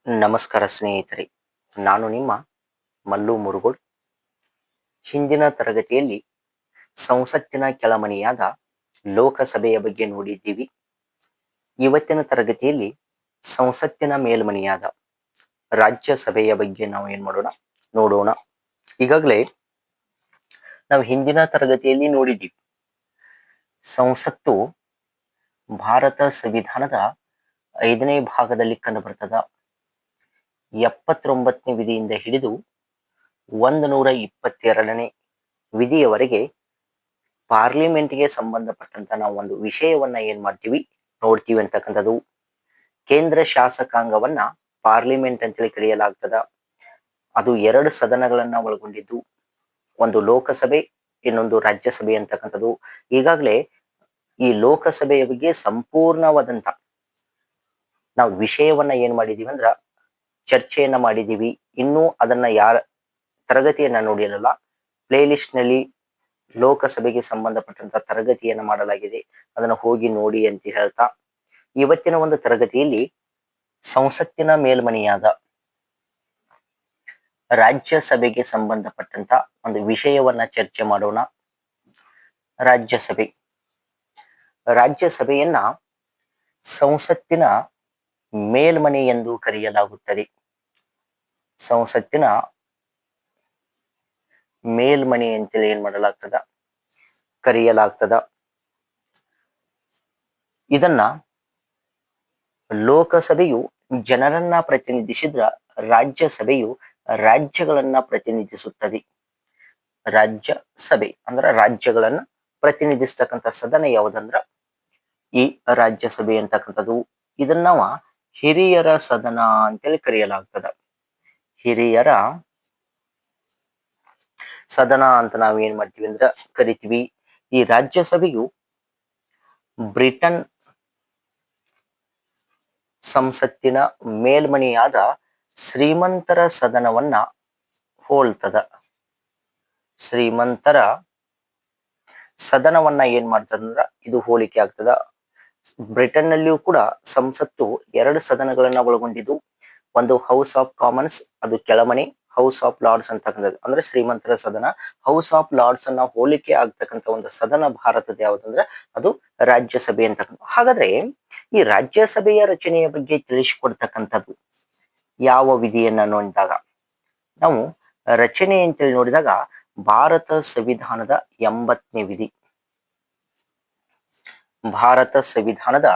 ನಮಸ್ಕಾರ ಸ್ನೇಹಿತರೆ, ನಾನು ನಿಮ್ಮ ಮಲ್ಲು ಮುರುಗೋಡ್. ಹಿಂದಿನ ತರಗತಿಯಲ್ಲಿ ಸಂಸತ್ತಿನ ಕೆಳಮನೆಯಾದ ಲೋಕಸಭೆಯ ಬಗ್ಗೆ ನೋಡಿದ್ದೀವಿ. ಇವತ್ತಿನ ತರಗತಿಯಲ್ಲಿ ಸಂಸತ್ತಿನ ಮೇಲ್ಮನೆಯಾದ ರಾಜ್ಯಸಭೆಯ ಬಗ್ಗೆ ನಾವು ಏನ್ ಮಾಡೋಣ ನೋಡೋಣ. ಈಗಾಗಲೇ ನಾವು ಹಿಂದಿನ ತರಗತಿಯಲ್ಲಿ ನೋಡಿದ್ದೀವಿ, ಸಂಸತ್ತು ಭಾರತ ಸಂವಿಧಾನದ 5ನೇ ಭಾಗದಲ್ಲಿ ಕಂಡು ಬರ್ತದ. 79ನೇ ವಿಧಿಯಿಂದ ಹಿಡಿದು 122ನೇ ವಿಧಿಯವರೆಗೆ ಪಾರ್ಲಿಮೆಂಟ್ಗೆ ಸಂಬಂಧಪಟ್ಟಂತ ನಾವು ಒಂದು ವಿಷಯವನ್ನ ಏನ್ ಮಾಡ್ತೀವಿ ನೋಡ್ತೀವಿ ಅಂತಕ್ಕಂಥದ್ದು. ಕೇಂದ್ರ ಶಾಸಕಾಂಗವನ್ನ ಪಾರ್ಲಿಮೆಂಟ್ ಅಂತೇಳಿ ಕರೆಯಲಾಗ್ತದ. ಅದು 2 ಸದನಗಳನ್ನ ಒಳಗೊಂಡಿದ್ದು, ಒಂದು ಲೋಕಸಭೆ, ಇನ್ನೊಂದು ರಾಜ್ಯಸಭೆ ಅಂತಕ್ಕಂಥದ್ದು. ಈಗಾಗಲೇ ಈ ಲೋಕಸಭೆಯ ಬಗ್ಗೆ ಸಂಪೂರ್ಣವಾದಂತ ನಾವು ವಿಷಯವನ್ನ ಏನ್ ಮಾಡಿದೀವಿ ಅಂದ್ರ ಚರ್ಚೆಯನ್ನ ಮಾಡಿದೀವಿ. ಇನ್ನೂ ಅದನ್ನ ಯಾರ ತರಗತಿಯನ್ನ ನೋಡಿರಲ್ಲ, ಪ್ಲೇ ಲಿಸ್ಟ್ ನಲ್ಲಿ ಲೋಕಸಭೆಗೆ ಸಂಬಂಧಪಟ್ಟಂತ ತರಗತಿಯನ್ನ ಮಾಡಲಾಗಿದೆ, ಅದನ್ನ ಹೋಗಿ ನೋಡಿ ಅಂತ ಹೇಳ್ತಾ, ಇವತ್ತಿನ ಒಂದು ತರಗತಿಯಲ್ಲಿ ಸಂಸತ್ತಿನ ಮೇಲ್ಮನೆಯಾದ ರಾಜ್ಯಸಭೆಗೆ ಸಂಬಂಧಪಟ್ಟಂತ ಒಂದು ವಿಷಯವನ್ನ ಚರ್ಚೆ ಮಾಡೋಣ. ರಾಜ್ಯಸಭೆ. ರಾಜ್ಯಸಭೆಯನ್ನ ಸಂಸತ್ತಿನ ಮೇಲ್ಮನೆ ಎಂದು ಕರೆಯಲಾಗುತ್ತದೆ. ಸಂಸತ್ತಿನ ಮೇಲ್ಮನೆ ಅಂತೇಳಿ ಏನ್ ಮಾಡಲಾಗ್ತದ ಕರೆಯಲಾಗ್ತದ. ಇದನ್ನ ಲೋಕಸಭೆಯು ಜನರನ್ನ ಪ್ರತಿನಿಧಿಸಿದ್ರ, ರಾಜ್ಯಸಭೆಯು ರಾಜ್ಯಗಳನ್ನ ಪ್ರತಿನಿಧಿಸುತ್ತದೆ. ರಾಜ್ಯಸಭೆ ಅಂದ್ರ ರಾಜ್ಯಗಳನ್ನ ಪ್ರತಿನಿಧಿಸ್ತಕ್ಕಂಥ ಸದನ ಯಾವುದಂದ್ರ ಈ ರಾಜ್ಯಸಭೆ ಅಂತಕ್ಕಂಥದ್ದು. ಇದನ್ನ ನಾವು ಹಿರಿಯರ ಸದನ ಅಂತೇಳಿ ಕರೆಯಲಾಗ್ತದ. ಹಿರಿಯರ ಸದನ ಅಂತ ನಾವು ಏನ್ ಮಾಡ್ತೀವಿ ಅಂದ್ರ ಕರಿತೀವಿ. ಈ ರಾಜ್ಯಸಭೆಯು ಬ್ರಿಟನ್ ಸಂಸತ್ತಿನ ಮೇಲ್ಮನೆಯಾದ ಶ್ರೀಮಂತರ ಸದನವನ್ನ ಹೋಲ್ತದ. ಶ್ರೀಮಂತರ ಸದನವನ್ನ ಏನ್ ಮಾಡ್ತದಂದ್ರ ಇದು ಹೋಲಿಕೆ ಆಗ್ತದ. ಬ್ರಿಟನ್ ನಲ್ಲಿಯೂ ಕೂಡ ಸಂಸತ್ತು 2 ಸದನಗಳನ್ನ ಒಳಗೊಂಡಿದ್ದು, ಒಂದು ಹೌಸ್ ಆಫ್ ಕಾಮನ್ಸ್, ಅದು ಕೆಳಮನೆ, ಹೌಸ್ ಆಫ್ ಲಾರ್ಡ್ಸ್ ಅಂತಕ್ಕಂಥದ್ದು ಅಂದ್ರೆ ಶ್ರೀಮಂತರ ಸದನ. ಹೌಸ್ ಆಫ್ ಲಾರ್ಡ್ಸ್ ಅನ್ನ ಹೋಲಿಕೆ ಆಗ್ತಕ್ಕಂಥ ಒಂದು ಸದನ ಭಾರತದ ಯಾವುದಂದ್ರೆ ಅದು ರಾಜ್ಯಸಭೆ ಅಂತಕ್ಕಂಥ. ಹಾಗಾದ್ರೆ ಈ ರಾಜ್ಯಸಭೆಯ ರಚನೆಯ ಬಗ್ಗೆ ತಿಳಿಸಿಕೊಡ್ತಕ್ಕಂಥದ್ದು ಯಾವ ವಿಧಿಯನ್ನ ನೋಡಿದಾಗ, ನಾವು ರಚನೆ ಅಂತೇಳಿ ನೋಡಿದಾಗ ಭಾರತ ಸಂವಿಧಾನದ 80ನೇ ವಿಧಿ. ಭಾರತ ಸಂವಿಧಾನದ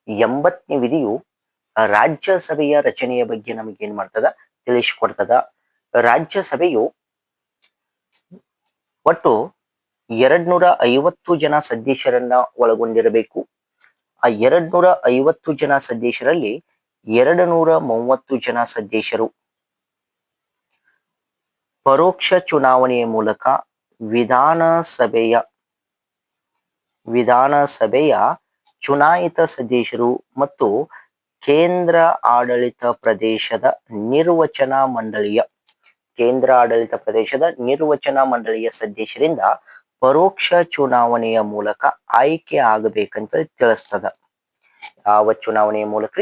80ನೇ ವಿಧಿಯು ರಾಜ್ಯಸಭೆಯ ರಚನೆಯ ಬಗ್ಗೆ ನಮಗೆ ಏನ್ ಮಾಡ್ತದ ತಿಳಿಸಿಕೊಡ್ತದ. ರಾಜ್ಯಸಭೆಯು ಒಟ್ಟು 250 ಜನ ಸದಸ್ಯರನ್ನ ಒಳಗೊಂಡಿರಬೇಕು. ಆ 250 ಜನ ಸದಸ್ಯರಲ್ಲಿ 230 ಜನ ಸದಸ್ಯರು ಪರೋಕ್ಷ ಚುನಾವಣೆಯ ಮೂಲಕ ವಿಧಾನಸಭೆಯ ಚುನಾಯಿತ ಸದಸ್ಯರು ಮತ್ತು ಕೇಂದ್ರ ಆಡಳಿತ ಪ್ರದೇಶದ ನಿರ್ವಚನ ಮಂಡಳಿಯ ಸದಸ್ಯರಿಂದ ಪರೋಕ್ಷ ಚುನಾವಣೆಯ ಮೂಲಕ ಆಯ್ಕೆ ಆಗಬೇಕಂತ ತಿಳಿಸ್ತದ. ಯಾವ ಚುನಾವಣೆಯ ಮೂಲಕ?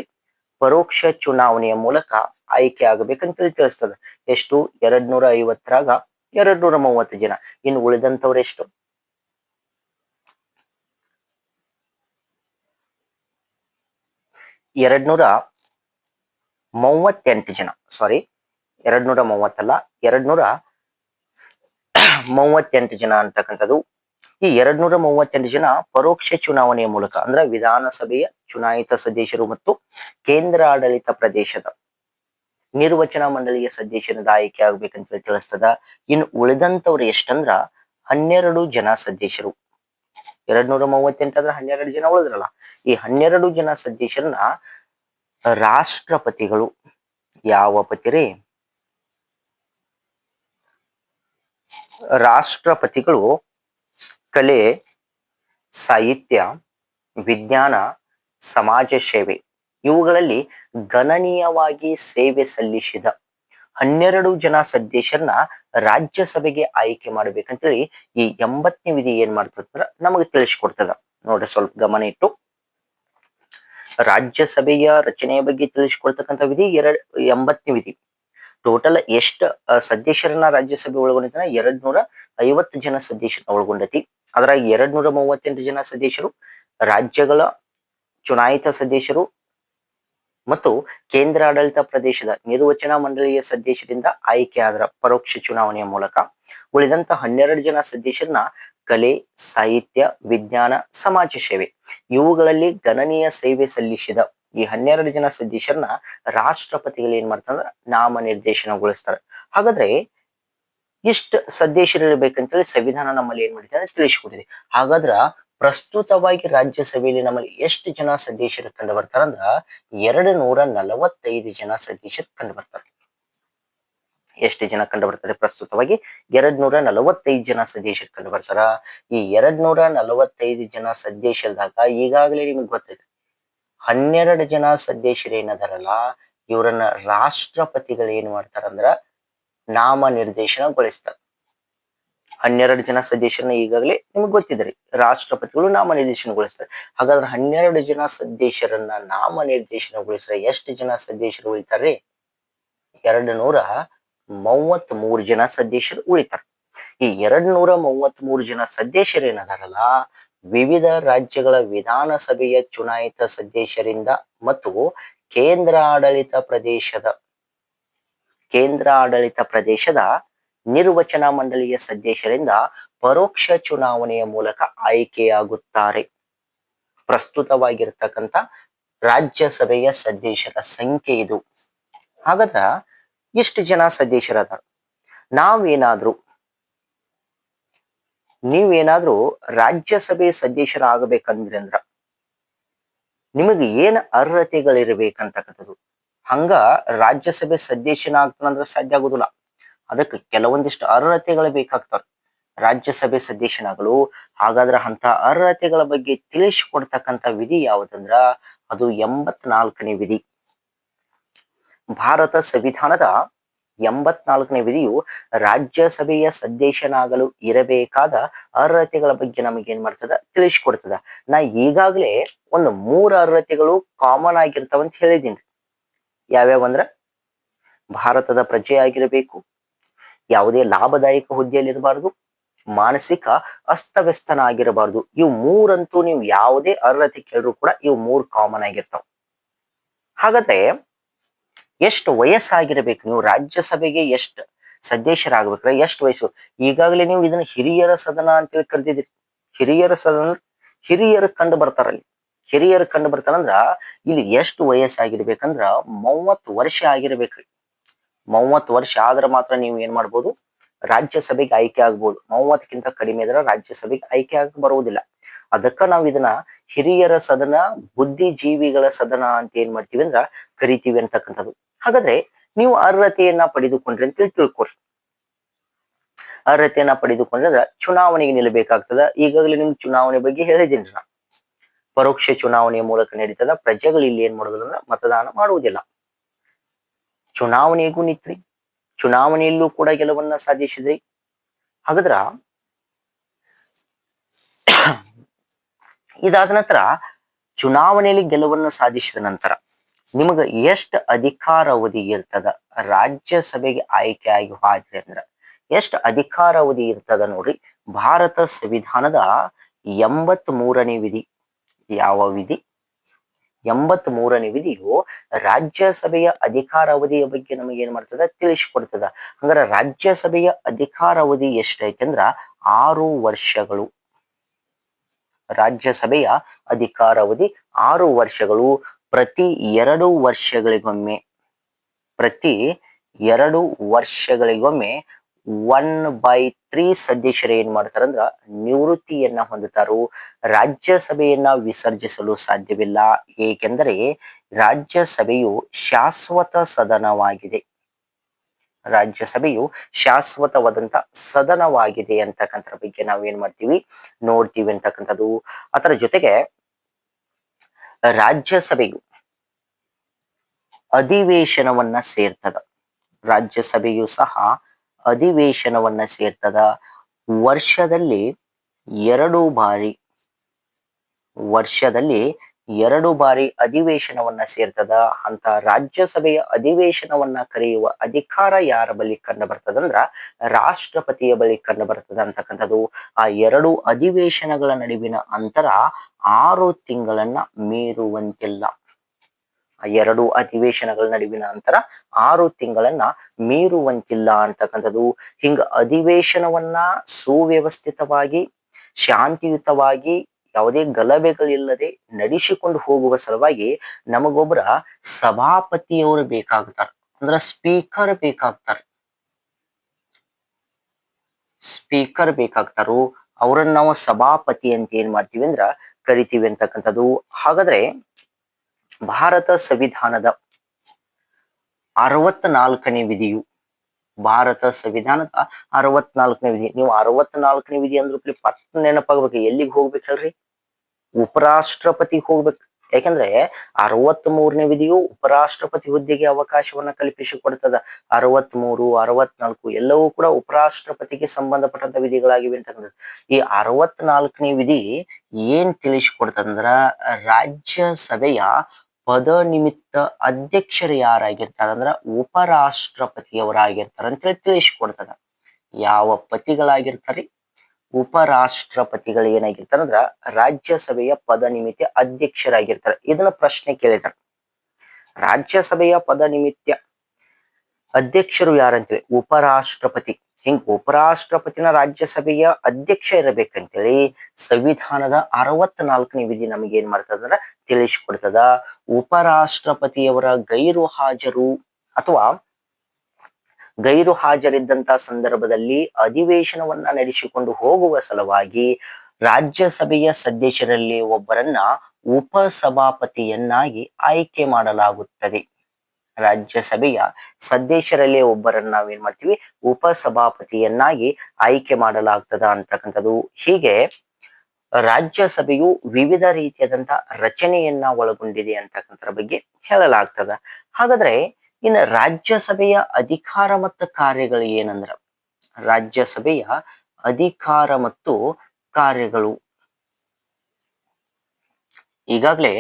ಪರೋಕ್ಷ ಚುನಾವಣೆಯ ಮೂಲಕ ಆಯ್ಕೆ ಆಗಬೇಕಂತ ತಿಳಿಸ್ತದ. ಎಷ್ಟು? 250ರಾಗ 230 ಜನ. ಇನ್ನು ಉಳಿದಂತವ್ರು ಎಷ್ಟು? 238 ಜನ. ಸಾರಿ, 230 ಅಲ್ಲ, 238 ಜನ ಅಂತಕ್ಕಂಥದ್ದು. ಈ 238 ಜನ ಪರೋಕ್ಷ ಚುನಾವಣೆಯ ಮೂಲಕ ಅಂದ್ರೆ ವಿಧಾನಸಭೆಯ ಚುನಾಯಿತ ಸದಸ್ಯರು ಮತ್ತು ಕೇಂದ್ರ ಆಡಳಿತ ಪ್ರದೇಶದ ನಿರ್ವಚನ ಮಂಡಳಿಯ ಸದಸ್ಯರಿಂದ ಆಯ್ಕೆ ಆಗ್ಬೇಕಂತ ತಿಳಿಸ್ತದ. ಇನ್ನು ಉಳಿದಂತವ್ರು ಎಷ್ಟಂದ್ರ 12 ಜನ ಸದಸ್ಯರು. 238 ಅಂದ್ರೆ 12 ಜನ ಉಳಿದ್ರಲ್ಲ, ಈ 12 ಜನ ಸದಸ್ಯರನ್ನ ರಾಷ್ಟ್ರಪತಿಗಳು. ಯಾವ ಪತಿರೇ? ರಾಷ್ಟ್ರಪತಿಗಳು ಕಲೆ, ಸಾಹಿತ್ಯ, ವಿಜ್ಞಾನ, ಸಮಾಜ ಸೇವೆ ಇವುಗಳಲ್ಲಿ ಗಣನೀಯವಾಗಿ ಸೇವೆ ಸಲ್ಲಿಸಿದ 12 ಜನ ಸದಸ್ಯರನ್ನ ರಾಜ್ಯಸಭೆಗೆ ಆಯ್ಕೆ ಮಾಡ್ಬೇಕಂತೇಳಿ ಈ 80ನೇ ವಿಧಿ ಏನ್ ಮಾಡ್ತದ ನಮಗೆ ತಿಳಿಸ್ಕೊಡ್ತದ. ನೋಡ್ರಿ, ಸ್ವಲ್ಪ ಗಮನ ಇಟ್ಟು. ರಾಜ್ಯಸಭೆಯ ರಚನೆಯ ಬಗ್ಗೆ ತಿಳಿಸಿಕೊಡ್ತಕ್ಕಂಥ ವಿಧಿ 80ನೇ ವಿಧಿ. ಟೋಟಲ್ ಎಷ್ಟ ಸದಸ್ಯರನ್ನ ರಾಜ್ಯಸಭೆ ಒಳಗೊಂಡಿದ್ದಾನೆ? 250 ಜನ ಸದಸ್ಯರನ್ನ ಒಳಗೊಂಡತಿ. ಅದ್ರಾಗ 238 ಜನ ಸದಸ್ಯರು ರಾಜ್ಯಗಳ ಚುನಾಯಿತ ಸದಸ್ಯರು ಮತ್ತು ಕೇಂದ್ರಾಡಳಿತ ಪ್ರದೇಶದ ನಿರ್ವಚನ ಮಂಡಳಿಯ ಸದಸ್ಯರಿಂದ ಆಯ್ಕೆಯಾದ ಪರೋಕ್ಷ ಚುನಾವಣೆಯ ಮೂಲಕ. ಉಳಿದಂತ 12 ಜನ ಸದಸ್ಯರನ್ನ ಕಲೆ, ಸಾಹಿತ್ಯ, ವಿಜ್ಞಾನ, ಸಮಾಜ ಸೇವೆ ಇವುಗಳಲ್ಲಿ ಗಣನೀಯ ಸೇವೆ ಸಲ್ಲಿಸಿದ ಈ 12 ಜನ ಸದಸ್ಯರನ್ನ ರಾಷ್ಟ್ರಪತಿಗಳು ಏನ್ ಮಾಡ್ತಾರ? ನಾಮನಿರ್ದೇಶನಗೊಳಿಸ್ತಾರೆ. ಹಾಗಾದ್ರೆ ಇಷ್ಟ ಸದಸ್ಯರು ಇರ್ಬೇಕಂತೇಳಿ ಸಂವಿಧಾನ ನಮ್ಮಲ್ಲಿ ಏನ್ ಮಾಡಿದೆ ಅಂದ್ರೆ ತಿಳಿಸಿಕೊಟ್ಟಿದೆ. ಹಾಗಾದ್ರ ಪ್ರಸ್ತುತವಾಗಿ ರಾಜ್ಯಸಭೆಯಲ್ಲಿ ನಮ್ಮಲ್ಲಿ ಎಷ್ಟು ಜನ ಸದಸ್ಯರು ಕಂಡು ಬರ್ತಾರಂದ್ರ 245 ಜನ ಸದಸ್ಯರು ಕಂಡು ಬರ್ತಾರೆ. ಎಷ್ಟು ಜನ ಕಂಡು ಬರ್ತಾರೆ? ಪ್ರಸ್ತುತವಾಗಿ 245 ಜನ ಸದಸ್ಯರು ಕಂಡು ಬರ್ತಾರ. ಈ 245 ಜನ ಸದಸ್ಯರದಾಗ ಈಗಾಗಲೇ ನಿಮ್ಗೆ ಗೊತ್ತಿದೆ 12 ಜನ ಸದಸ್ಯರು ಏನದಾರಲ್ಲ ಇವರನ್ನ ರಾಷ್ಟ್ರಪತಿಗಳು ಏನ್ ಮಾಡ್ತಾರಂದ್ರ ನಾಮ ನಿರ್ದೇಶನಗೊಳಿಸ್ತಾರೆ. 12 ಜನ ಸದಸ್ಯರನ್ನ ಈಗಾಗಲೇ ನಿಮ್ಗೆ ಗೊತ್ತಿದ್ರಿ ರಾಷ್ಟ್ರಪತಿಗಳು ನಾಮ ನಿರ್ದೇಶನಗೊಳಿಸ್ತಾರೆ. ಹಾಗಾದ್ರೆ 12 ಜನ ಸದಸ್ಯರನ್ನ ನಾಮ ನಿರ್ದೇಶನಗೊಳಿಸಿದ್ರೆ ಎಷ್ಟು ಜನ ಸದಸ್ಯರು ಉಳಿತಾರೆ? 233 ಜನ ಸದಸ್ಯರು ಉಳಿತಾರೆ. ಈ 233 ಜನ ಸದಸ್ಯರು ಏನದಾರಲ್ಲ ವಿವಿಧ ರಾಜ್ಯಗಳ ವಿಧಾನಸಭೆಯ ಚುನಾಯಿತ ಸದಸ್ಯರಿಂದ ಮತ್ತು ಕೇಂದ್ರ ಆಡಳಿತ ಪ್ರದೇಶದ ನಿರ್ವಚನ ಮಂಡಳಿಯ ಸದಸ್ಯರಿಂದ ಪರೋಕ್ಷ ಚುನಾವಣೆಯ ಮೂಲಕ ಆಯ್ಕೆಯಾಗುತ್ತಾರೆ. ಪ್ರಸ್ತುತವಾಗಿರ್ತಕ್ಕಂಥ ರಾಜ್ಯಸಭೆಯ ಸದಸ್ಯರ ಸಂಖ್ಯೆ ಇದು. ಹಾಗಾದ್ರ ಇಷ್ಟು ಜನ ಸದಸ್ಯರದ ನೀವೇನಾದ್ರೂ ರಾಜ್ಯಸಭೆ ಸದಸ್ಯರಾಗಬೇಕಂದ್ರೆ ನಿಮಗೆ ಏನ್ ಅರ್ಹತೆಗಳಿರ್ಬೇಕಂತಕ್ಕಂಥದ್ದು. ಹಂಗ ರಾಜ್ಯಸಭೆ ಸದಸ್ಯನ ಆಗ್ತಾನಂದ್ರ ಸಾಧ್ಯ ಆಗುದಿಲ್ಲ. ಅದಕ್ಕೆ ಕೆಲವೊಂದಿಷ್ಟು ಅರ್ಹತೆಗಳು ಬೇಕಾಗ್ತವೆ ರಾಜ್ಯಸಭೆ ಸದಸ್ಯನಾಗಲು. ಹಾಗಾದ್ರೆ ಅಂತ ಅರ್ಹತೆಗಳ ಬಗ್ಗೆ ತಿಳಿಸಿಕೊಡ್ತಕ್ಕಂಥ ವಿಧಿ ಯಾವುದಂದ್ರ ಅದು 84ನೇ ವಿಧಿ. ಭಾರತ ಸಂವಿಧಾನದ 84ನೇ ವಿಧಿಯು ರಾಜ್ಯಸಭೆಯ ಸದಸ್ಯನಾಗಲು ಇರಬೇಕಾದ ಅರ್ಹತೆಗಳ ಬಗ್ಗೆ ನಮಗೆ ಏನ್ ಮಾಡ್ತದ? ತಿಳಿಸಿಕೊಡ್ತದ. ನಾ ಈಗಾಗಲೇ ಒಂದು 3 ಅರ್ಹತೆಗಳು ಕಾಮನ್ ಆಗಿರ್ತಾವಂತ ಹೇಳಿದೀನಿ. ಯಾವ್ಯಾವ ಅಂದ್ರ ಭಾರತದ ಪ್ರಜೆ ಆಗಿರಬೇಕು, ಯಾವುದೇ ಲಾಭದಾಯಕ ಹುದ್ದೆಯಲ್ಲಿರಬಾರದು, ಮಾನಸಿಕ ಅಸ್ತವ್ಯಸ್ತನ ಆಗಿರಬಾರದು. ಇವು 3 ನೀವು ಯಾವುದೇ ಅರ್ಹತೆ ಕೇಳಿದ್ರು ಕೂಡ ಇವು 3 ಕಾಮನ್ ಆಗಿರ್ತಾವ. ಹಾಗಾದ್ರೆ ಎಷ್ಟು ವಯಸ್ಸಾಗಿರ್ಬೇಕು? ನೀವು ರಾಜ್ಯಸಭೆಗೆ ಎಷ್ಟು ಸದಸ್ಯರಾಗಬೇಕ್ರೆ ಎಷ್ಟು ವಯಸ್ಸು? ಈಗಾಗಲೇ ನೀವು ಇದನ್ನ ಹಿರಿಯರ ಸದನ ಅಂತೇಳಿ ಕರೆದಿದ್ರಿ. ಹಿರಿಯರ ಸದನ ಹಿರಿಯರು ಕಂಡು ಬರ್ತಾರಲ್ಲಿ. ಹಿರಿಯರು ಕಂಡು ಬರ್ತಾರಂದ್ರ ಇಲ್ಲಿ ಎಷ್ಟು ವಯಸ್ಸಾಗಿರ್ಬೇಕಂದ್ರ 30 ವರ್ಷ ಆಗಿರ್ಬೇಕ್ರಿ. 30 ವರ್ಷ ಆದ್ರೆ ಮಾತ್ರ ನೀವು ಏನ್ ಮಾಡ್ಬೋದು? ರಾಜ್ಯಸಭೆಗೆ ಆಯ್ಕೆ ಆಗ್ಬೋದು. 30ಕ್ಕಿಂತ ಕಡಿಮೆ ಇದ್ರೆ ರಾಜ್ಯಸಭೆಗೆ ಆಯ್ಕೆ ಆಗ ಬರುವುದಿಲ್ಲ. ಅದಕ್ಕ ನಾವು ಇದನ್ನ ಹಿರಿಯರ ಸದನ, ಬುದ್ಧಿಜೀವಿಗಳ ಸದನ ಅಂತ ಏನ್ ಮಾಡ್ತೀವಿ ಅಂದ್ರ ಕರಿತೀವಿ ಅಂತಕ್ಕಂಥದ್ದು. ಹಾಗಾದ್ರೆ ನೀವು ಅರ್ಹತೆಯನ್ನ ಪಡೆದುಕೊಂಡ್ರಿ ಅಂತ ತಿಳ್ಕೊರಿ. ಅರ್ಹತೆಯನ್ನ ಪಡೆದುಕೊಂಡ್ರೆ ಚುನಾವಣೆಗೆ ನಿಲ್ಲಬೇಕಾಗ್ತದ. ಈಗಾಗಲೇ ನಿಮ್ಗೆ ಚುನಾವಣೆ ಬಗ್ಗೆ ಹೇಳಿದ್ದೀನಿ ನಾ. ಪರೋಕ್ಷ ಚುನಾವಣೆಯ ಮೂಲಕ ನಡೀತದ. ಪ್ರಜೆಗಳು ಇಲ್ಲಿ ಏನ್ ಮಾಡೋದಿಲ್ಲ ಅಂದ್ರೆ ಮತದಾನ ಮಾಡುವುದಿಲ್ಲ. ಚುನಾವಣೆಗೂ ನಿತ್ರಿ, ಚುನಾವಣೆಯಲ್ಲೂ ಕೂಡ ಗೆಲುವನ್ನ ಸಾಧಿಸಿದ್ರಿ. ಹಾಗಾದ್ರ ಇದಾದ ನಂತರ ಚುನಾವಣೆಯಲ್ಲಿ ಗೆಲುವನ್ನು ಸಾಧಿಸಿದ ನಂತರ ನಿಮಗ ಎಷ್ಟು ಅಧಿಕಾರಾವಧಿ ಇರ್ತದ? ರಾಜ್ಯಸಭೆಗೆ ಆಯ್ಕೆ ಆಗಿ ಹೋದ್ರಿ ಅಂದ್ರ ಎಷ್ಟು ಅಧಿಕಾರಾವಧಿ ಇರ್ತದ ನೋಡ್ರಿ. ಭಾರತ ಸಂವಿಧಾನದ 83ನೇ ವಿಧಿ. ಯಾವ ವಿಧಿ? 83ನೇ ವಿಧಿಯು ರಾಜ್ಯಸಭೆಯ ಅಧಿಕಾರಾವಧಿಯ ಬಗ್ಗೆ ನಮಗೆ ಏನ್ ಮಾಡ್ತದ? ತಿಳಿಸಿಕೊಡ್ತದ. ಹಂಗಾರೆ ರಾಜ್ಯಸಭೆಯ ಅಧಿಕಾರಾವಧಿ ಎಷ್ಟೈತೆ ಅಂದ್ರ 6 ವರ್ಷಗಳು. ರಾಜ್ಯಸಭೆಯ ಅಧಿಕಾರಾವಧಿ 6 ವರ್ಷಗಳು. ಪ್ರತಿ 2 ವರ್ಷಗಳಿಗೊಮ್ಮೆ 1/3 ಸದಸ್ಯರು ಏನ್ ಮಾಡ್ತಾರಂದ್ರ ನಿವೃತ್ತಿಯನ್ನ ಹೊಂದುತ್ತಾರು. ರಾಜ್ಯಸಭೆಯನ್ನ ವಿಸರ್ಜಿಸಲು ಸಾಧ್ಯವಿಲ್ಲ. ಏಕೆಂದರೆ ರಾಜ್ಯಸಭೆಯು ಶಾಶ್ವತ ಸದನವಾಗಿದೆ. ರಾಜ್ಯಸಭೆಯು ಶಾಶ್ವತವಾದಂತ ಸದನವಾಗಿದೆ ಅಂತಕ್ಕಂಥ ಬಗ್ಗೆ ನಾವು ಏನ್ ಮಾಡ್ತೀವಿ? ನೋಡ್ತೀವಿ ಅಂತಕ್ಕಂಥದ್ದು. ಅದರ ಜೊತೆಗೆ ರಾಜ್ಯಸಭೆಯು ಅಧಿವೇಶನವನ್ನ ಸೇರ್ತದ. ರಾಜ್ಯಸಭೆಯು ಸಹ ಅಧಿವೇಶನವನ್ನ ಸೇರ್ತದ. ವರ್ಷದಲ್ಲಿ 2 ಬಾರಿ 2 ಬಾರಿ ಅಧಿವೇಶನವನ್ನ ಸೇರ್ತದ ಅಂತ ರಾಜ್ಯಸಭೆಯ ಅಧಿವೇಶನವನ್ನ ಕರೆಯುವ ಅಧಿಕಾರ ಯಾರ ಬಳಿ ಕಂಡು ಬರ್ತದಂದ್ರ ರಾಷ್ಟ್ರಪತಿಯ ಬಳಿ ಕಂಡು ಬರ್ತದ ಅಂತಕ್ಕಂಥದ್ದು. ಆ 2 ಅಧಿವೇಶನಗಳ ನಡುವಿನ ಅಂತರ 6 ತಿಂಗಳನ್ನ ಮೀರುವಂತಿಲ್ಲ. ಆ 2 ಅಧಿವೇಶನಗಳ ನಡುವಿನ ಅಂತರ 6 ತಿಂಗಳನ್ನ ಮೀರುವಂತಿಲ್ಲ ಅಂತಕ್ಕಂಥದ್ದು. ಹಿಂಗ ಅಧಿವೇಶನವನ್ನ ಸುವ್ಯವಸ್ಥಿತವಾಗಿ ಶಾಂತಿಯುತವಾಗಿ ಯಾವುದೇ ಗಲಭೆಗಳಿಲ್ಲದೆ ನಡೆಸಿಕೊಂಡು ಹೋಗುವ ಸಲುವಾಗಿ ನಮಗೊಬ್ಬರ ಸಭಾಪತಿಯವರು ಬೇಕಾಗ್ತಾರ, ಅಂದ್ರ ಸ್ಪೀಕರ್ ಬೇಕಾಗ್ತಾರ. ಸ್ಪೀಕರ್ ಬೇಕಾಗ್ತಾರು, ಅವ್ರನ್ನ ನಾವು ಸಭಾಪತಿ ಅಂತ ಏನ್ ಮಾಡ್ತೀವಿ ಅಂದ್ರ ಕರಿತೀವಿ ಅಂತಕ್ಕಂಥದ್ದು. ಹಾಗಾದ್ರೆ ಭಾರತ ಸಂವಿಧಾನದ 64ನೇ ವಿಧಿಯು, ಭಾರತ ಸಂವಿಧಾನದ 64ನೇ ವಿಧಿ, ನೀವು 64ನೇ ವಿಧಿ ಅಂದ್ರ ಪಟ್ಟ ನೆನಪಾಗ್ಬೇಕು. ಎಲ್ಲಿಗೆ ಹೋಗ್ಬೇಕು ಹೇಳ್ರಿ? ಉಪರಾಷ್ಟ್ರಪತಿಗೆ ಹೋಗ್ಬೇಕು. ಯಾಕಂದ್ರೆ 63ನೇ ವಿಧಿಯು ಉಪರಾಷ್ಟ್ರಪತಿ ಹುದ್ದೆಗೆ ಅವಕಾಶವನ್ನ ಕಲ್ಪಿಸಿಕೊಡ್ತದ. 63, 64 ಎಲ್ಲವೂ ಕೂಡ ಉಪರಾಷ್ಟ್ರಪತಿಗೆ ಸಂಬಂಧಪಟ್ಟಂತ ವಿಧಿಗಳಾಗಿವೆ ಅಂತಕ್ಕಂಥದ್ದು. ಈ 64ನೇ ವಿಧಿ ಏನ್ ತಿಳಿಸಿಕೊಡ್ತದಂದ್ರ ರಾಜ್ಯಸಭೆಯ ಪದ ನಿಮಿತ್ತ ಅಧ್ಯಕ್ಷರು ಯಾರಾಗಿರ್ತಾರ ಅಂದ್ರ ಉಪರಾಷ್ಟ್ರಪತಿಯವರಾಗಿರ್ತಾರ ಅಂತೇಳಿ ತಿಳಿಸಿಕೊಡ್ತದ. ಯಾವ ಪತಿಗಳಾಗಿರ್ತಾರೆ? ಉಪರಾಷ್ಟ್ರಪತಿಗಳು ಏನಾಗಿರ್ತಾರಂದ್ರ ರಾಜ್ಯಸಭೆಯ ಪದ ನಿಮಿತ್ತ ಅಧ್ಯಕ್ಷರಾಗಿರ್ತಾರೆ. ಇದನ್ನ ಪ್ರಶ್ನೆ ಕೇಳಿದಾರೆ. ರಾಜ್ಯಸಭೆಯ ಪದ ನಿಮಿತ್ತ ಅಧ್ಯಕ್ಷರು ಯಾರಂತೇಳಿ ಉಪರಾಷ್ಟ್ರಪತಿ. ಹಿಂಗ್ ಉಪರಾಷ್ಟ್ರಪತಿನ ರಾಜ್ಯಸಭೆಯ ಅಧ್ಯಕ್ಷ ಇರಬೇಕಂತೇಳಿ ಸಂವಿಧಾನದ 64ನೇ ವಿಧಿ ನಮಗೆ ಏನ್ ಮಾಡ್ತದಂದ್ರ ತಿಳಿಸಿಕೊಡ್ತದ. ಉಪರಾಷ್ಟ್ರಪತಿಯವರ ಗೈರು ಹಾಜರು ಅಥವಾ ಗೈರು ಹಾಜರಿದ್ದಂತ ಸಂದರ್ಭದಲ್ಲಿ ಅಧಿವೇಶನವನ್ನ ನಡೆಸಿಕೊಂಡು ಹೋಗುವ ಸಲುವಾಗಿ ರಾಜ್ಯಸಭೆಯ ಸದಸ್ಯರಲ್ಲಿ ಒಬ್ಬರನ್ನ ಉಪಸಭಾಪತಿಯನ್ನಾಗಿ ಆಯ್ಕೆ ಮಾಡಲಾಗುತ್ತದೆ. ರಾಜ್ಯಸಭೆಯ ಸದಸ್ಯರಲ್ಲಿ ಒಬ್ಬರನ್ನ ನಾವೇನ್ ಮಾಡ್ತೀವಿ? ಉಪಸಭಾಪತಿಯನ್ನಾಗಿ ಆಯ್ಕೆ ಮಾಡಲಾಗ್ತದ ಅಂತಕ್ಕಂಥದ್ದು. ಹೀಗೆ ರಾಜ್ಯಸಭೆಯು ವಿವಿಧ ರೀತಿಯಾದಂತ ರಚನೆಯನ್ನ ಒಳಗೊಂಡಿದೆ ಅಂತಕ್ಕಂಥದ್ರ ಬಗ್ಗೆ ಹೇಳಲಾಗ್ತದ. ಹಾಗಾದ್ರೆ ಇನ್ನು ರಾಜ್ಯಸಭೆಯ ಅಧಿಕಾರ ಮತ್ತು ಕಾರ್ಯಗಳು ಏನಂದ್ರ, ರಾಜ್ಯಸಭೆಯ ಅಧಿಕಾರ ಮತ್ತು ಕಾರ್ಯಗಳು ಈಗಾಗಲೇ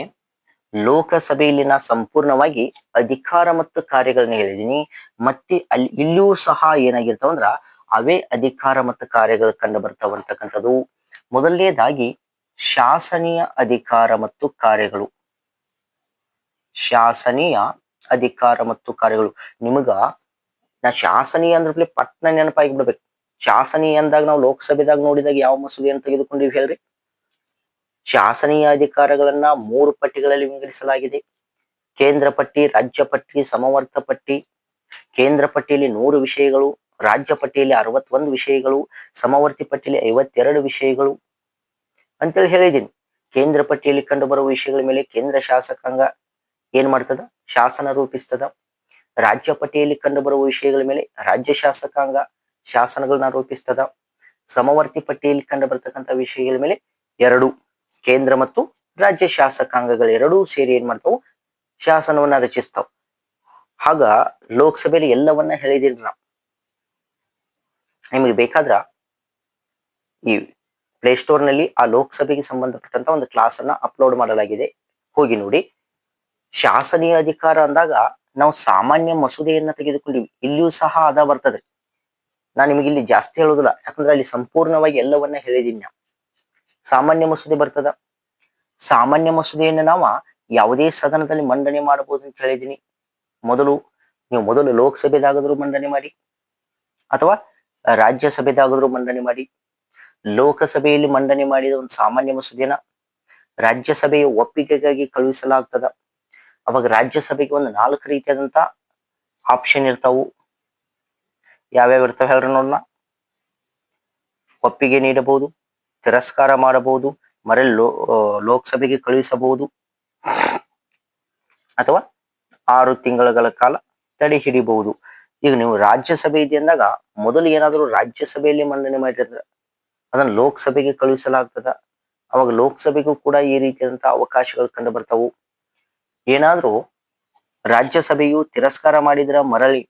ಲೋಕಸಭೆಯಲ್ಲಿ ನಾ ಸಂಪೂರ್ಣವಾಗಿ ಅಧಿಕಾರ ಮತ್ತು ಕಾರ್ಯಗಳನ್ನ ಹೇಳಿದೀನಿ. ಮತ್ತೆ ಇಲ್ಲಿಯೂ ಸಹ ಏನಾಗಿರ್ತಾವಂದ್ರ ಅವೇ ಅಧಿಕಾರ ಮತ್ತು ಕಾರ್ಯಗಳು ಕಂಡು ಬರ್ತಾವ ಅಂತಕ್ಕಂಥದ್ದು. ಮೊದಲನೇದಾಗಿ ಶಾಸನೀಯ ಅಧಿಕಾರ ಮತ್ತು ಕಾರ್ಯಗಳು. ಶಾಸನೀಯ ಅಧಿಕಾರ ಮತ್ತು ಕಾರ್ಯಗಳು. ನಿಮಗ ನಾ ಶಾಸನೀಯ ಅಂದ್ರ ಪಟ್ನ ನೆನಪಾಗಿ ಬಿಡ್ಬೇಕು. ಶಾಸನೀಯ ಅಂದಾಗ ನಾವು ಲೋಕಸಭೆದಾಗ ನೋಡಿದಾಗ ಯಾವ ಮಸೂದೆಯನ್ನು ತೆಗೆದುಕೊಂಡಿವಿ ಹೇಳ್ರಿ? ಶಾಸನೀಯ ಅಧಿಕಾರಗಳನ್ನ 3 ಪಟ್ಟಿಗಳಲ್ಲಿ ವಿಂಗಡಿಸಲಾಗಿದೆ. ಕೇಂದ್ರ ಪಟ್ಟಿ, ರಾಜ್ಯ ಪಟ್ಟಿ, ಸಮವರ್ತ ಪಟ್ಟಿ. ಕೇಂದ್ರ ಪಟ್ಟಿಯಲ್ಲಿ 100 ವಿಷಯಗಳು, ರಾಜ್ಯ ಪಟ್ಟಿಯಲ್ಲಿ 61 ವಿಷಯಗಳು, ಸಮವರ್ತಿ ಪಟ್ಟಿಯಲ್ಲಿ 52 ವಿಷಯಗಳು ಅಂತೇಳಿ ಹೇಳಿದ್ದೀನಿ. ಕೇಂದ್ರ ಪಟ್ಟಿಯಲ್ಲಿ ಕಂಡು ಬರುವ ವಿಷಯಗಳ ಮೇಲೆ ಕೇಂದ್ರ ಶಾಸಕಾಂಗ ಏನ್ ಮಾಡ್ತದ? ಶಾಸನ ರೂಪಿಸ್ತದ. ರಾಜ್ಯ ಪಟ್ಟಿಯಲ್ಲಿ ಕಂಡು ಬರುವ ವಿಷಯಗಳ ಮೇಲೆ ರಾಜ್ಯ ಶಾಸಕಾಂಗ ಶಾಸನಗಳನ್ನ ರೂಪಿಸ್ತದ. ಸಮವರ್ತಿ ಪಟ್ಟಿಯಲ್ಲಿ ಕಂಡು ಬರ್ತಕ್ಕಂಥ ವಿಷಯಗಳ ಮೇಲೆ 2 ಕೇಂದ್ರ ಮತ್ತು ರಾಜ್ಯ ಶಾಸಕಾಂಗಗಳು ಎರಡೂ ಸೇರಿ ಏನ್ ಮಾಡ್ತಾವು? ಶಾಸನವನ್ನ ರಚಿಸ್ತಾವ. ಆಗ ಲೋಕಸಭೆಯಲ್ಲಿ ಎಲ್ಲವನ್ನ ಹೇಳಿದಿರಿ ನಾವು. ನಿಮಗೆ ಬೇಕಾದ್ರ ಈ ಪ್ಲೇಸ್ಟೋರ್ ನಲ್ಲಿ ಆ ಲೋಕಸಭೆಗೆ ಸಂಬಂಧಪಟ್ಟಂತ ಒಂದು ಕ್ಲಾಸ್ ಅನ್ನ ಅಪ್ಲೋಡ್ ಮಾಡಲಾಗಿದೆ, ಹೋಗಿ ನೋಡಿ. ಶಾಸನೀಯ ಅಧಿಕಾರ ಅಂದಾಗ ನಾವು ಸಾಮಾನ್ಯ ಮಸೂದೆಯನ್ನ ತೆಗೆದುಕೊಂಡಿವಿ. ಇಲ್ಲಿಯೂ ಸಹ ಅದ ಬರ್ತದೆ. ನಾನ್ ನಿಮಗೆ ಇಲ್ಲಿ ಜಾಸ್ತಿ ಹೇಳುದಿಲ್ಲ, ಯಾಕಂದ್ರೆ ಅಲ್ಲಿ ಸಂಪೂರ್ಣವಾಗಿ ಎಲ್ಲವನ್ನ ಹೇಳಿದೀನಿ. ನಾವು ಸಾಮಾನ್ಯ ಮಸೂದೆ ಬರ್ತದ. ಸಾಮಾನ್ಯ ಮಸೂದೆಯನ್ನು ನಾವು ಯಾವುದೇ ಸದನದಲ್ಲಿ ಮಂಡನೆ ಮಾಡಬಹುದು ಅಂತ ಹೇಳಿದೀನಿ. ನೀವು ಲೋಕಸಭೆದಾಗಾದ್ರೂ ಮಂಡನೆ ಮಾಡಿ ಅಥವಾ ರಾಜ್ಯಸಭೆದಾಗಾದ್ರೂ ಮಂಡನೆ ಮಾಡಿ. ಲೋಕಸಭೆಯಲ್ಲಿ ಮಂಡನೆ ಮಾಡಿದ ಒಂದು ಸಾಮಾನ್ಯ ಮಸೂದೆನ ರಾಜ್ಯಸಭೆಯ ಒಪ್ಪಿಗೆಗಾಗಿ ಕಳುಹಿಸಲಾಗ್ತದ. ಅವಾಗ ರಾಜ್ಯಸಭೆಗೆ ಒಂದು 4 ರೀತಿಯಾದಂತ ಆಪ್ಷನ್ ಇರ್ತಾವು. ಯಾವ್ಯಾವ ಇರ್ತಾವ ಹೇಳ್ರಿ ನೋಡೋಣ? ಒಪ್ಪಿಗೆ ನೀಡಬಹುದು, ತಿರಸ್ಕಾರ ಮಾಡಬಹುದು, ಲೋಕಸಭೆಗೆ ಕಳುಹಿಸಬಹುದು, ಅಥವಾ 6 ತಿಂಗಳ ಕಾಲ ತಡೆ ಹಿಡಿಬಹುದು. ಈಗ ನೀವು ರಾಜ್ಯಸಭೆ ಇದೆ ಅಂದಾಗ ಮೊದಲು ಏನಾದರೂ ರಾಜ್ಯಸಭೆಯಲ್ಲಿ ಮಂಡನೆ ಮಾಡಿರ್ತಾರೆ, ಅದನ್ನ ಲೋಕಸಭೆಗೆ ಕಳುಹಿಸಲಾಗ್ತದ. ಅವಾಗ ಲೋಕಸಭೆಗೂ ಕೂಡ ಈ ರೀತಿಯಾದಂತಹ ಅವಕಾಶಗಳು ಕಂಡು ಬರ್ತಾವು. ಏನಾದ್ರೂ ರಾಜ್ಯಸಭೆಯು ತಿರಸ್ಕಾರ ಮಾಡಿದ್ರ ಮರಳಿ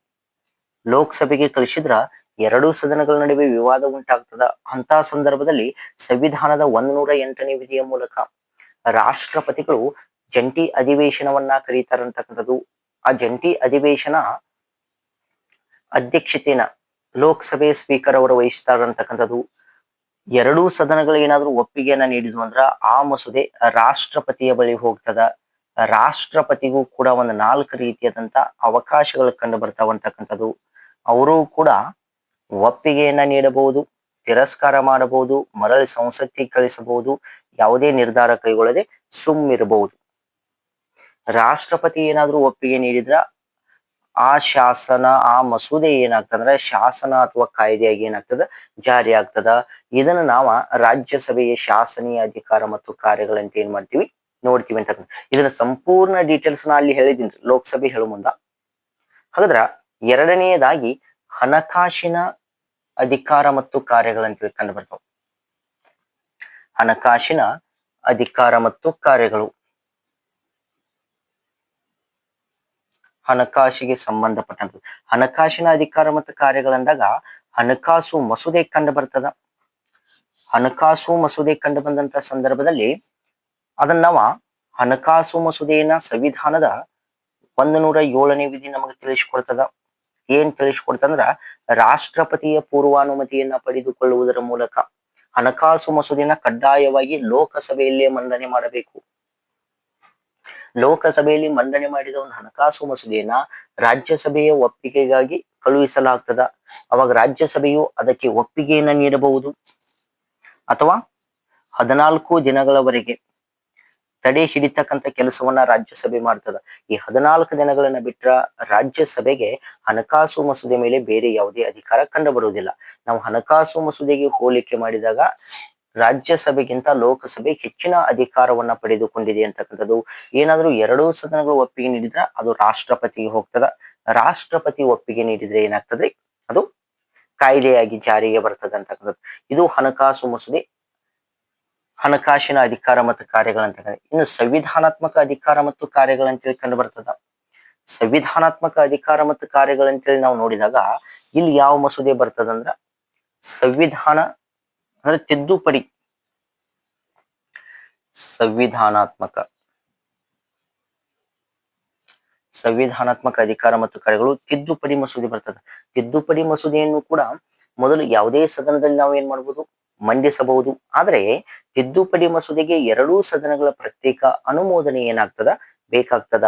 ಲೋಕಸಭೆಗೆ ಕಳಿಸಿದ್ರ 2 ಸದನಗಳ ನಡುವೆ ವಿವಾದ ಉಂಟಾಗ್ತದ. ಅಂತ ಸಂದರ್ಭದಲ್ಲಿ ಸಂವಿಧಾನದ 108ನೇ ವಿಧಿಯ ಮೂಲಕ ರಾಷ್ಟ್ರಪತಿಗಳು ಜಂಟಿ ಅಧಿವೇಶನವನ್ನ ಕರೀತಾರಂತಕ್ಕಂಥದ್ದು. ಆ ಜಂಟಿ ಅಧಿವೇಶನ ಅಧ್ಯಕ್ಷತೆಯನ್ನ ಲೋಕಸಭೆ ಸ್ಪೀಕರ್ ಅವರು ವಹಿಸ್ತಾರಂತಕ್ಕಂಥದ್ದು. ಎರಡೂ ಸದನಗಳು ಏನಾದ್ರೂ ಒಪ್ಪಿಗೆಯನ್ನ ನೀಡಿದ್ವು ಅಂದ್ರ ಆ ಮಸೂದೆ ರಾಷ್ಟ್ರಪತಿಯ ಬಳಿ ಹೋಗ್ತದ. ರಾಷ್ಟ್ರಪತಿಗೂ ಕೂಡ ಒಂದು 4 ರೀತಿಯಾದಂತ ಅವಕಾಶಗಳು ಕಂಡು ಬರ್ತಾವಂತಕ್ಕಂಥದ್ದು. ಅವರು ಕೂಡ ಒಪ್ಪಿಗೆಯನ್ನ ನೀಡಬಹುದು, ತಿರಸ್ಕಾರ ಮಾಡಬಹುದು, ಮರಳಿ ಸಂಸತ್ತಿಗೆ ಕಳಿಸಬಹುದು, ಯಾವುದೇ ನಿರ್ಧಾರ ಕೈಗೊಳ್ಳದೆ ಸುಮ್ಮಿರಬಹುದು. ರಾಷ್ಟ್ರಪತಿ ಏನಾದ್ರೂ ಒಪ್ಪಿಗೆ ನೀಡಿದ್ರ ಆ ಶಾಸನ, ಆ ಮಸೂದೆ ಏನಾಗ್ತದಂದ್ರೆ ಶಾಸನ ಅಥವಾ ಕಾಯ್ದೆಯಾಗಿ ಏನಾಗ್ತದ, ಜಾರಿ ಆಗ್ತದ. ಇದನ್ನ ನಾವ ರಾಜ್ಯಸಭೆಯ ಶಾಸನೀಯ ಅಧಿಕಾರ ಮತ್ತು ಕಾರ್ಯಗಳಂತ ಏನ್ ಮಾಡ್ತೀವಿ, ನೋಡ್ತೀವಿ ಅಂತ. ಇದನ್ನ ಸಂಪೂರ್ಣ ಡೀಟೇಲ್ಸ್ ನಾ ಅಲ್ಲಿ ಹೇಳಿದ್ದೀನಿ ಲೋಕಸಭೆ ಹೇಳೋ ಮುಂದ. ಹಾಗಾದ್ರ ಎರಡನೆಯದಾಗಿ ಹಣಕಾಸಿನ ಅಧಿಕಾರ ಮತ್ತು ಕಾರ್ಯಗಳಂತ ಕಂಡು ಬರ್ತಾವ. ಹಣಕಾಸಿನ ಅಧಿಕಾರ ಮತ್ತು ಕಾರ್ಯಗಳು ಹಣಕಾಸಿಗೆ ಸಂಬಂಧಪಟ್ಟಂತ. ಹಣಕಾಸಿನ ಅಧಿಕಾರ ಮತ್ತು ಕಾರ್ಯಗಳಂದಾಗ ಹಣಕಾಸು ಮಸೂದೆ ಕಂಡು ಬರ್ತದ. ಹಣಕಾಸು ಮಸೂದೆ ಕಂಡು ಬಂದಂತ ಸಂದರ್ಭದಲ್ಲಿ ಅದನ್ನ ನಾವ ಹಣಕಾಸು ಮಸೂದೆಯನ್ನ ಸಂವಿಧಾನದ 107ನೇ ವಿಧಿ ನಮಗೆ ತಿಳಿಸಿಕೊಡ್ತದ. ಏನ್ ತಿಳಿಸಿಕೊಡ್ತಂದ್ರ ರಾಷ್ಟ್ರಪತಿಯ ಪೂರ್ವಾನುಮತಿಯನ್ನ ಪಡೆದುಕೊಳ್ಳುವುದರ ಮೂಲಕ ಹಣಕಾಸು ಮಸೂದೆಯನ್ನ ಕಡ್ಡಾಯವಾಗಿ ಲೋಕಸಭೆಯಲ್ಲೇ ಮಂಡನೆ ಮಾಡಬೇಕು. ಲೋಕಸಭೆಯಲ್ಲಿ ಮಂಡನೆ ಮಾಡಿದ ಒಂದು ಹಣಕಾಸು ಮಸೂದೆಯನ್ನ ರಾಜ್ಯಸಭೆಯ ಒಪ್ಪಿಗೆಗಾಗಿ ಕಳುಹಿಸಲಾಗ್ತದ. ಅವಾಗ ರಾಜ್ಯಸಭೆಯು ಅದಕ್ಕೆ ಒಪ್ಪಿಗೆಯನ್ನ ನೀಡಬಹುದು ಅಥವಾ 14 ದಿನಗಳವರೆಗೆ ತಡೆ ಹಿಡಿತಕ್ಕಂತ ಕೆಲಸವನ್ನ ರಾಜ್ಯಸಭೆ ಮಾಡ್ತದ. ಈ 14 ದಿನಗಳನ್ನ ಬಿಟ್ರ ರಾಜ್ಯಸಭೆಗೆ ಹಣಕಾಸು ಮಸೂದೆ ಮೇಲೆ ಬೇರೆ ಯಾವುದೇ ಅಧಿಕಾರ ಕಂಡು ಬರುವುದಿಲ್ಲ. ನಾವು ಹಣಕಾಸು ಮಸೂದೆಗೆ ಹೋಲಿಕೆ ಮಾಡಿದಾಗ ರಾಜ್ಯಸಭೆಗಿಂತ ಲೋಕಸಭೆ ಹೆಚ್ಚಿನ ಅಧಿಕಾರವನ್ನ ಪಡೆದುಕೊಂಡಿದೆ ಅಂತಕ್ಕಂಥದ್ದು. ಏನಾದ್ರೂ ಎರಡೂ ಸದನಗಳು ಒಪ್ಪಿಗೆ ನೀಡಿದ್ರ ಅದು ರಾಷ್ಟ್ರಪತಿಗೆ ಹೋಗ್ತದ. ರಾಷ್ಟ್ರಪತಿ ಒಪ್ಪಿಗೆ ನೀಡಿದ್ರೆ ಏನಾಗ್ತದೆ, ಅದು ಕಾಯ್ದೆಯಾಗಿ ಜಾರಿಗೆ ಬರ್ತದೆ ಅಂತಕ್ಕಂಥದ್ದು. ಇದು ಹಣಕಾಸು ಮಸೂದೆ, ಹಣಕಾಸಿನ ಅಧಿಕಾರ ಮತ್ತು ಕಾರ್ಯಗಳಂತ. ಇನ್ನು ಸಂವಿಧಾನಾತ್ಮಕ ಅಧಿಕಾರ ಮತ್ತು ಕಾರ್ಯಗಳಂತೇಳಿ ಕಂಡು ಬರ್ತದ. ಸಂವಿಧಾನಾತ್ಮಕ ಅಧಿಕಾರ ಮತ್ತು ಕಾರ್ಯಗಳಂತೇಳಿ ನಾವು ನೋಡಿದಾಗ ಇಲ್ಲಿ ಯಾವ ಮಸೂದೆ ಬರ್ತದಂದ್ರ ಸಂವಿಧಾನ ಅಂದ್ರೆ ತಿದ್ದುಪಡಿ, ಸಂವಿಧಾನಾತ್ಮಕ ಅಧಿಕಾರ ಮತ್ತು ಕಾರ್ಯಗಳು ತಿದ್ದುಪಡಿ ಮಸೂದೆ ಬರ್ತದೆ. ತಿದ್ದುಪಡಿ ಮಸೂದೆಯನ್ನು ಕೂಡ ಮೊದಲು ಯಾವುದೇ ಸದನದಲ್ಲಿ ನಾವು ಏನ್ ಮಾಡ್ಬೋದು, ಮಂಡಿಸಬಹುದು. ಆದ್ರೆ ತಿದ್ದುಪಡಿ ಮಸೂದೆಗೆ ಎರಡೂ ಸದನಗಳ ಪ್ರತ್ಯೇಕ ಅನುಮೋದನೆ ಏನಾಗ್ತದ, ಬೇಕಾಗ್ತದ.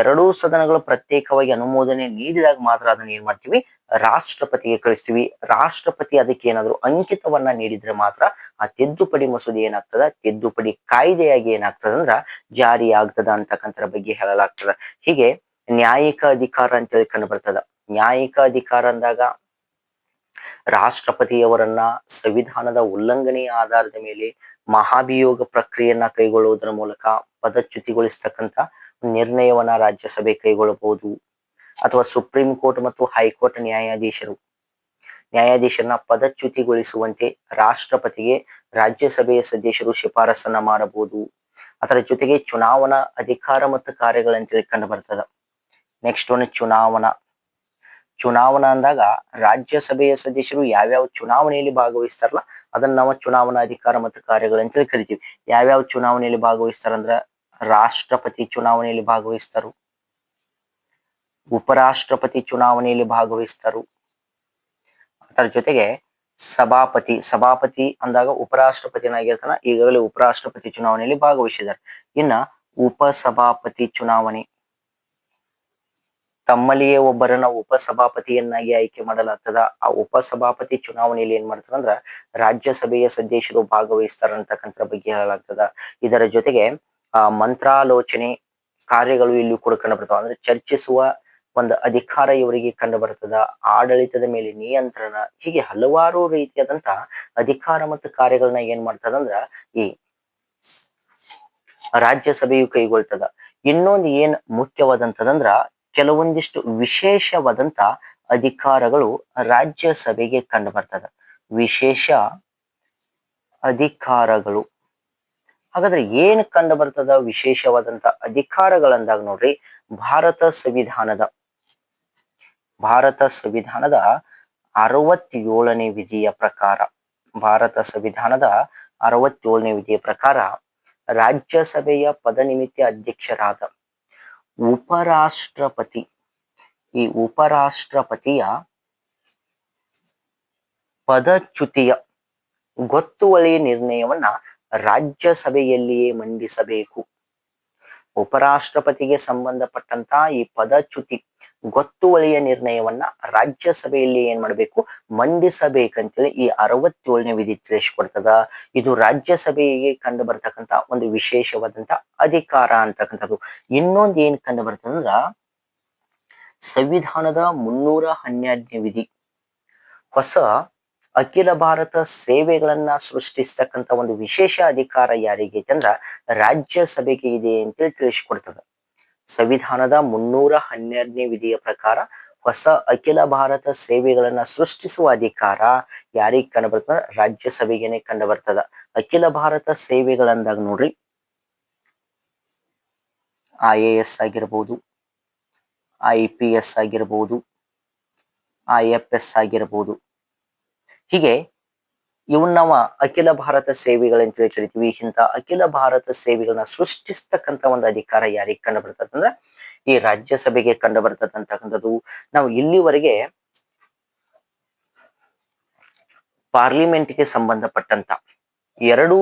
ಎರಡೂ ಸದನಗಳು ಪ್ರತ್ಯೇಕವಾಗಿ ಅನುಮೋದನೆ ನೀಡಿದಾಗ ಮಾತ್ರ ಅದನ್ನ ಏನ್ ಮಾಡ್ತೀವಿ, ರಾಷ್ಟ್ರಪತಿಗೆ ಕಳಿಸ್ತೀವಿ. ರಾಷ್ಟ್ರಪತಿ ಅದಕ್ಕೆ ಏನಾದ್ರು ಅಂಕಿತವನ್ನ ನೀಡಿದ್ರೆ ಮಾತ್ರ ಆ ತಿದ್ದುಪಡಿ ಮಸೂದೆ ಏನಾಗ್ತದ, ತಿದ್ದುಪಡಿ ಕಾಯ್ದೆಯಾಗಿ ಏನಾಗ್ತದ ಅಂದ್ರ ಜಾರಿ ಆಗ್ತದ ಅಂತಕ್ಕಂಥರ ಬಗ್ಗೆ ಹೇಳಲಾಗ್ತದ. ಹೀಗೆ ನ್ಯಾಯಿಕ ಅಧಿಕಾರ ಅಂತೇಳಿ ಕಂಡು ಬರ್ತದ. ನ್ಯಾಯಿಕ ಅಧಿಕಾರ ಅಂದಾಗ ರಾಷ್ಟ್ರಪತಿಯವರನ್ನ ಸಂವಿಧಾನದ ಉಲ್ಲಂಘನೆಯ ಆಧಾರದ ಮೇಲೆ ಮಹಾಭಿಯೋಗ ಪ್ರಕ್ರಿಯೆಯನ್ನ ಕೈಗೊಳ್ಳುವುದರ ಮೂಲಕ ಪದಚ್ಯುತಿಗೊಳಿಸ್ತಕ್ಕಂಥ ನಿರ್ಣಯವನ್ನ ರಾಜ್ಯಸಭೆ ಕೈಗೊಳ್ಳಬಹುದು. ಅಥವಾ ಸುಪ್ರೀಂ ಕೋರ್ಟ್ ಮತ್ತು ಹೈಕೋರ್ಟ್ ನ್ಯಾಯಾಧೀಶರನ್ನ ಪದಚ್ಯುತಿಗೊಳಿಸುವಂತೆ ರಾಷ್ಟ್ರಪತಿಗೆ ರಾಜ್ಯಸಭೆಯ ಸದಸ್ಯರು ಶಿಫಾರಸನ್ನ ಮಾಡಬಹುದು. ಅದರ ಜೊತೆಗೆ ಚುನಾವಣಾ ಅಧಿಕಾರ ಮತ್ತು ಕಾರ್ಯಗಳಂತೇಳಿ ಕಂಡು ಬರ್ತದ. ನೆಕ್ಸ್ಟ್ ಒಂದು ಚುನಾವಣಾ ಅಂದಾಗ ರಾಜ್ಯಸಭೆಯ ಸದಸ್ಯರು ಯಾವ್ಯಾವ ಚುನಾವಣೆಯಲ್ಲಿ ಭಾಗವಹಿಸ್ತಾರಲ್ಲ ಅದನ್ನ ನಾವು ಚುನಾವಣಾ ಅಧಿಕಾರ ಮತ್ತು ಕಾರ್ಯಗಳಂತೇಳಿ ಕರಿತೀವಿ. ಯಾವ್ಯಾವ ಚುನಾವಣೆಯಲ್ಲಿ ಭಾಗವಹಿಸ್ತಾರಂದ್ರ ರಾಷ್ಟ್ರಪತಿ ಚುನಾವಣೆಯಲ್ಲಿ ಭಾಗವಹಿಸ್ತಾರು, ಉಪರಾಷ್ಟ್ರಪತಿ ಚುನಾವಣೆಯಲ್ಲಿ ಭಾಗವಹಿಸ್ತಾರು. ಅದರ ಜೊತೆಗೆ ಸಭಾಪತಿ ಅಂದಾಗ ಉಪರಾಷ್ಟ್ರಪತಿನಾಗಿರ್ತಾನ, ಈಗಾಗಲೇ ಉಪರಾಷ್ಟ್ರಪತಿ ಚುನಾವಣೆಯಲ್ಲಿ ಭಾಗವಹಿಸಿದ್ದಾರೆ. ಇನ್ನ ಉಪಸಭಾಪತಿ ಚುನಾವಣೆ, ತಮ್ಮಲ್ಲಿಯೇ ಒಬ್ಬರನ್ನ ಉಪಸಭಾಪತಿಯನ್ನಾಗಿ ಆಯ್ಕೆ ಮಾಡಲಾಗ್ತದ. ಆ ಉಪಸಭಾಪತಿ ಚುನಾವಣೆಯಲ್ಲಿ ಏನ್ ಮಾಡ್ತಾರಂದ್ರ ರಾಜ್ಯಸಭೆಯ ಸದಸ್ಯರು ಭಾಗವಹಿಸ್ತಾರ ಅಂತಕ್ಕಂಥ ಬಗ್ಗೆ ಹೇಳಲಾಗ್ತದ. ಇದರ ಜೊತೆಗೆ ಮಂತ್ರಾಲೋಚನೆ ಕಾರ್ಯಗಳು ಇಲ್ಲಿ ಕೂಡ ಕಂಡು ಬರ್ತಾವ. ಅಂದ್ರೆ ಚರ್ಚಿಸುವ ಒಂದು ಅಧಿಕಾರ ಇವರಿಗೆ ಕಂಡು ಬರ್ತದ. ಆಡಳಿತದ ಮೇಲೆ ನಿಯಂತ್ರಣ, ಹೀಗೆ ಹಲವಾರು ರೀತಿಯಾದಂತ ಅಧಿಕಾರ ಮತ್ತು ಕಾರ್ಯಗಳನ್ನ ಏನ್ ಮಾಡ್ತದಂದ್ರ ಈ ರಾಜ್ಯಸಭೆಯು ಕೈಗೊಳ್ತದ. ಇನ್ನೊಂದು ಏನ್ ಮುಖ್ಯವಾದಂತದಂದ್ರ ಕೆಲವೊಂದಿಷ್ಟು ವಿಶೇಷವಾದಂತ ಅಧಿಕಾರಗಳು ರಾಜ್ಯಸಭೆಗೆ ಕಂಡು ಬರ್ತದ. ವಿಶೇಷ ಅಧಿಕಾರಗಳು ಹಾಗಾದ್ರೆ ಏನ್ ಕಂಡು ಬರ್ತದ ವಿಶೇಷವಾದಂತ ಅಧಿಕಾರಗಳಂದಾಗ ನೋಡ್ರಿ, ಭಾರತ ಸಂವಿಧಾನದ 67ನೇ ವಿಧಿಯ ಪ್ರಕಾರ, ಭಾರತ ಸಂವಿಧಾನದ 67ನೇ ವಿಧಿಯ ಪ್ರಕಾರ ರಾಜ್ಯಸಭೆಯ ಪದನಿಮಿತ್ತ ಅಧ್ಯಕ್ಷರಾದ ಉಪರಾಷ್ಟ್ರಪತಿ. ಈ ಉಪರಾಷ್ಟ್ರಪತಿಯ ಪದಚ್ಯುತಿಯ ಗೊತ್ತುವಳಿ ನಿರ್ಣಯವನ್ನ ರಾಜ್ಯಸಭೆಯಲ್ಲಿಯೇ ಮಂಡಿಸಬೇಕು. ಉಪರಾಷ್ಟ್ರಪತಿಗೆ ಸಂಬಂಧಪಟ್ಟಂತ ಈ ಪದಚ್ಯುತಿ ಗೊತ್ತುವಳಿಯ ನಿರ್ಣಯವನ್ನ ರಾಜ್ಯಸಭೆಯಲ್ಲಿ ಏನ್ ಮಾಡ್ಬೇಕು, ಮಂಡಿಸಬೇಕಂತೇಳಿ ಈ 67ನೇ ವಿಧಿ ತಿಳಿಸ್ಕೊಡ್ತದ. ಇದು ರಾಜ್ಯಸಭೆಗೆ ಕಂಡು ಬರ್ತಕ್ಕಂತ ಒಂದು ವಿಶೇಷವಾದಂತ ಅಧಿಕಾರ ಅಂತಕ್ಕಂಥದ್ದು. ಇನ್ನೊಂದು ಏನ್ ಕಂಡು ಬರ್ತದಂದ್ರ ಸಂವಿಧಾನದ 312ನೇ ವಿಧಿ ಹೊಸ ಅಖಿಲ ಭಾರತ ಸೇವೆಗಳನ್ನ ಸೃಷ್ಟಿಸ್ತಕ್ಕಂಥ ಒಂದು ವಿಶೇಷ ಅಧಿಕಾರ ಯಾರಿಗೆ ಐತೆ ಅಂದ್ರ ರಾಜ್ಯಸಭೆಗೆ ಇದೆ ಅಂತೇಳಿ ತಿಳಿಸ್ಕೊಡ್ತದ. ಸಂವಿಧಾನದ 312ನೇ ವಿಧಿಯ ಪ್ರಕಾರ ಹೊಸ ಅಖಿಲ ಭಾರತ ಸೇವೆಗಳನ್ನ ಸೃಷ್ಟಿಸುವ ಅಧಿಕಾರ ಯಾರಿಗೆ ಕಂಡು ಬರ್ತದ, ರಾಜ್ಯಸಭೆಗೆನೆ ಕಂಡು ಬರ್ತದ. ಅಖಿಲ ಭಾರತ ಸೇವೆಗಳಂದಾಗ ನೋಡ್ರಿ, IAS ಆಗಿರ್ಬೋದು, IPS ಆಗಿರ್ಬೋದು, IFS ಆಗಿರ್ಬೋದು, ಹೀಗೆ ಇವನ್ ನಾವು ಅಖಿಲ ಭಾರತ ಸೇವೆಗಳಂತ ಕರಿತೀವಿ. ಇಂಥ ಅಖಿಲ ಭಾರತ ಸೇವೆಗಳನ್ನ ಸೃಷ್ಟಿಸ್ತಕ್ಕಂಥ ಒಂದು ಅಧಿಕಾರ ಯಾರಿಗೆ ಕಂಡು ಬರ್ತದಂದ್ರ ಈ ರಾಜ್ಯಸಭೆಗೆ ಕಂಡು ಬರ್ತದಂತಕ್ಕಂಥದ್ದು. ನಾವು ಇಲ್ಲಿವರೆಗೆ ಪಾರ್ಲಿಮೆಂಟ್ಗೆ ಸಂಬಂಧಪಟ್ಟಂತ 2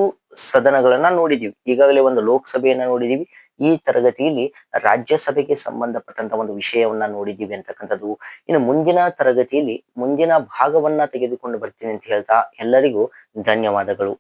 ಸದನಗಳನ್ನ ನೋಡಿದೀವಿ. ಈಗಾಗಲೇ ಒಂದು ಲೋಕಸಭೆಯನ್ನ ನೋಡಿದೀವಿ. ಈ ತರಗತಿಯಲ್ಲಿ ರಾಜ್ಯಸಭೆಗೆ ಸಂಬಂಧಪಟ್ಟಂತ ಒಂದು ವಿಷಯವನ್ನ ನೋಡಿದೀವಿ ಅಂತಕ್ಕಂಥದ್ದು. ಇನ್ನು ಮುಂದಿನ ತರಗತಿಯಲ್ಲಿ ಮುಂದಿನ ಭಾಗವನ್ನ ತೆಗೆದುಕೊಂಡು ಬರ್ತೀನಿ ಅಂತ ಹೇಳ್ತಾ ಎಲ್ಲರಿಗೂ ಧನ್ಯವಾದಗಳು.